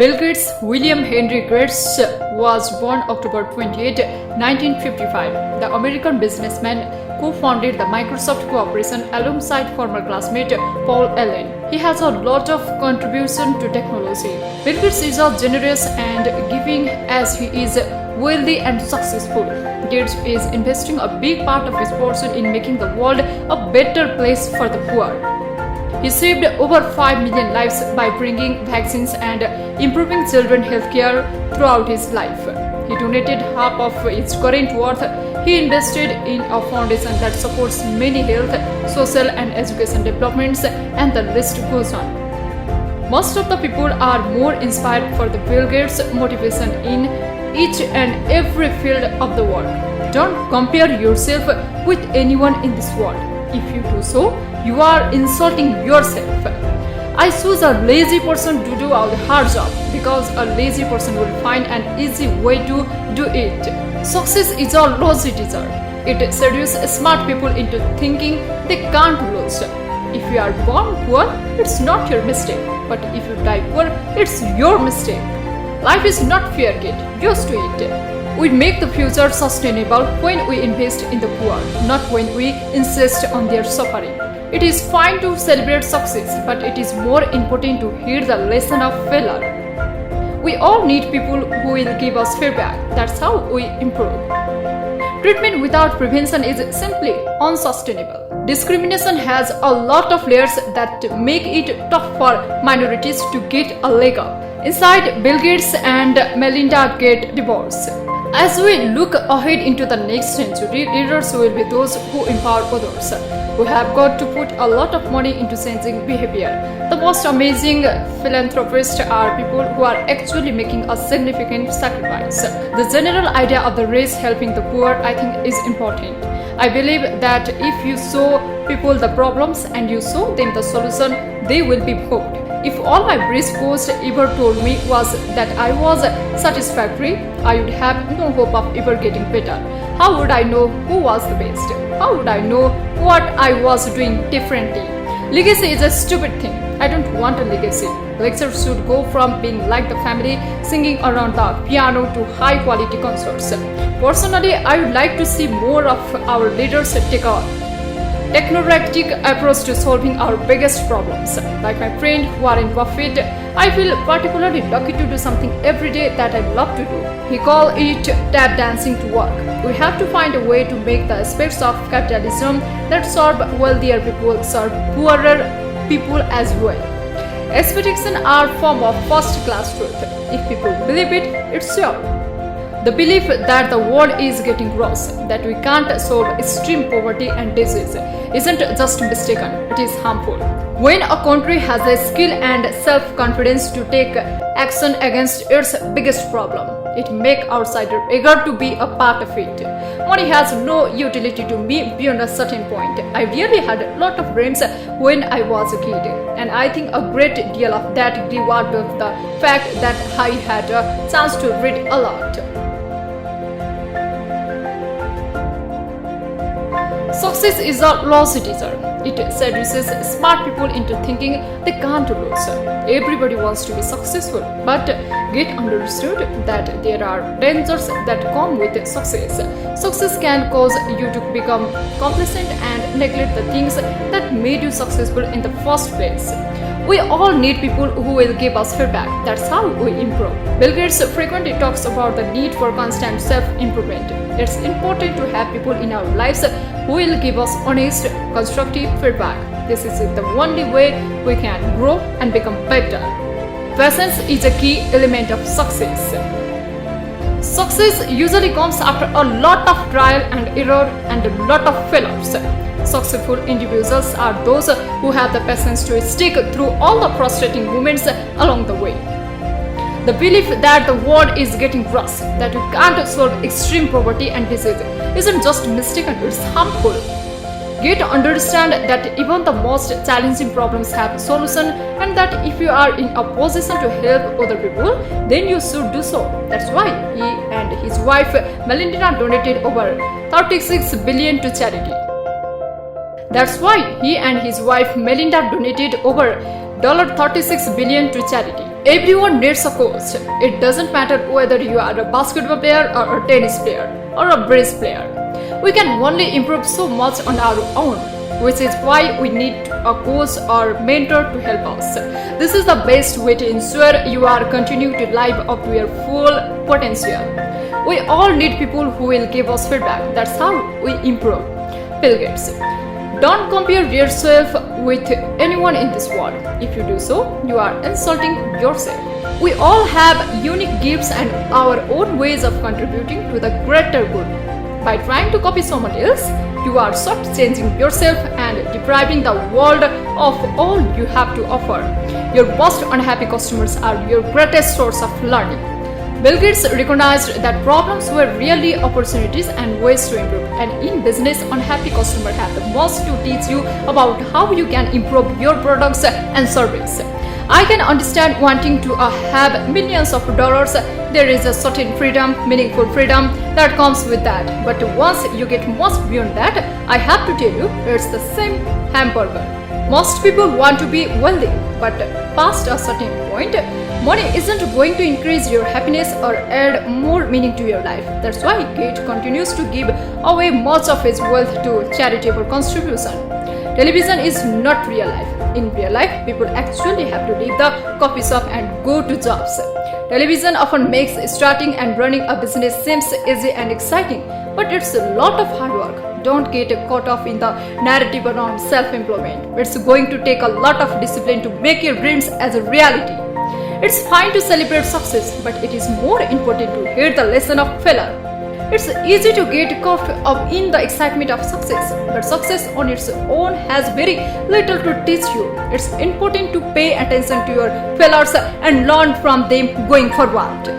Bill Gates, William Henry Gates, was born October 28, 1955. The American businessman co-founded the Microsoft Corporation alongside former classmate Paul Allen. He has a lot of contribution to technology. Bill Gates is as generous and giving as he is wealthy and successful. Gates is investing a big part of his fortune in making the world a better place for the poor. He saved over 5 million lives by bringing vaccines and improving children's healthcare throughout his life. He donated half of its current worth. He invested in a foundation that supports many health, social and education developments, and the list goes on. Most of the people are more inspired for the Bill Gates motivation in each and every field of the world. Don't compare yourself with anyone in this world. If you do so, you are insulting yourself. I choose a lazy person to do a hard job because a lazy person will find an easy way to do it. Success is a lousy teacher. It seduces smart people into thinking they can't lose. If you are born poor, it's not your mistake. But if you die poor, it's your mistake. Life is not fair, get used to it. We make the future sustainable when we invest in the poor, not when we insist on their suffering. It is fine to celebrate success, but it is more important to hear the lesson of failure. We all need people who will give us feedback. That's how we improve. Treatment without prevention is simply unsustainable. Discrimination has a lot of layers that make it tough for minorities to get a leg up. Inside, Bill Gates and Melinda get divorced. As we look ahead into the next century, leaders will be those who empower others. We have got to put a lot of money into changing behavior. The most amazing philanthropists are people who are actually making a significant sacrifice. The general idea of the race helping the poor, I think, is important. I believe that if you show people the problems and you show them the solution, they will be hooked. If all my bridge coach ever told me was that I was satisfactory, I would have no hope of ever getting better. How would I know who was the best? How would I know what I was doing differently? Legacy is a stupid thing. I don't want a legacy. Lectures should go from being like the family singing around the piano to high quality concerts. Personally, I would like to see more of our leaders take a technocratic approach to solving our biggest problems. Like my friend Warren Buffett, I feel particularly lucky to do something every day that I love to do. He calls it tap dancing to work. We have to find a way to make the aspects of capitalism that serve wealthier people serve poorer people as well. Expectations are a form of first-class truth. If people believe it, it's sure. The belief that the world is getting gross, that we can't solve extreme poverty and disease, isn't just mistaken, it is harmful. When a country has the skill and self-confidence to take action against its biggest problem, it makes outsiders eager to be a part of it. Money has no utility to me beyond a certain point. I really had a lot of dreams when I was a kid, and I think a great deal of that grew out of the fact that I had a chance to read a lot. Success is a lousy teacher. It seduces smart people into thinking they can't lose. Everybody wants to be successful, but get understood that there are dangers that come with success. Success can cause you to become complacent and neglect the things that made you successful in the first place. We all need people who will give us feedback. That's how we improve. Bill Gates frequently talks about the need for constant self-improvement. It's important to have people in our lives who will give us honest, constructive feedback. This is the only way we can grow and become better. Patience is a key element of success. Success usually comes after a lot of trial and error and a lot of failures. Successful individuals are those who have the patience to stick through all the frustrating moments along the way. The belief that the world is getting gross, that you can't solve extreme poverty and disease, isn't just mistaken, it's harmful. Get to understand that even the most challenging problems have a solution, and that if you are in a position to help other people, then you should do so. That's why he and his wife Melinda donated over $36 billion to charity. That's why he and his wife Melinda donated over $36 billion to charity. Everyone needs a coach. It doesn't matter whether you are a basketball player or a tennis player or a bridge player. We can only improve so much on our own, which is why we need a coach or mentor to help us. This is the best way to ensure you are continuing to live up to your full potential. We all need people who will give us feedback. That's how we improve. Bill Gates. Don't compare yourself with anyone in this world. If you do so, you are insulting yourself. We all have unique gifts and our own ways of contributing to the greater good. By trying to copy someone else, you are shortchanging yourself and depriving the world of all you have to offer. Your most unhappy customers are your greatest source of learning. Bill Gates recognized that problems were really opportunities and ways to improve. And in business, unhappy customers have the most to teach you about how you can improve your products and service. I can understand wanting to have millions of dollars. There is a certain freedom, meaningful freedom that comes with that. But once you get much beyond that, I have to tell you, it's the same hamburger. Most people want to be wealthy, but past a certain point, money isn't going to increase your happiness or add more meaning to your life. That's why Gates continues to give away much of his wealth to charitable contribution. Television is not real life. In real life, people actually have to leave the coffee shop and go to jobs. Television often makes starting and running a business seems easy and exciting, but it's a lot of hard work. Don't get caught up in the narrative around self-employment. It's going to take a lot of discipline to make your dreams as a reality. It's fine to celebrate success, but it is more important to hear the lesson of failure. It's easy to get caught up in the excitement of success, but success on its own has very little to teach you. It's important to pay attention to your failures and learn from them going forward.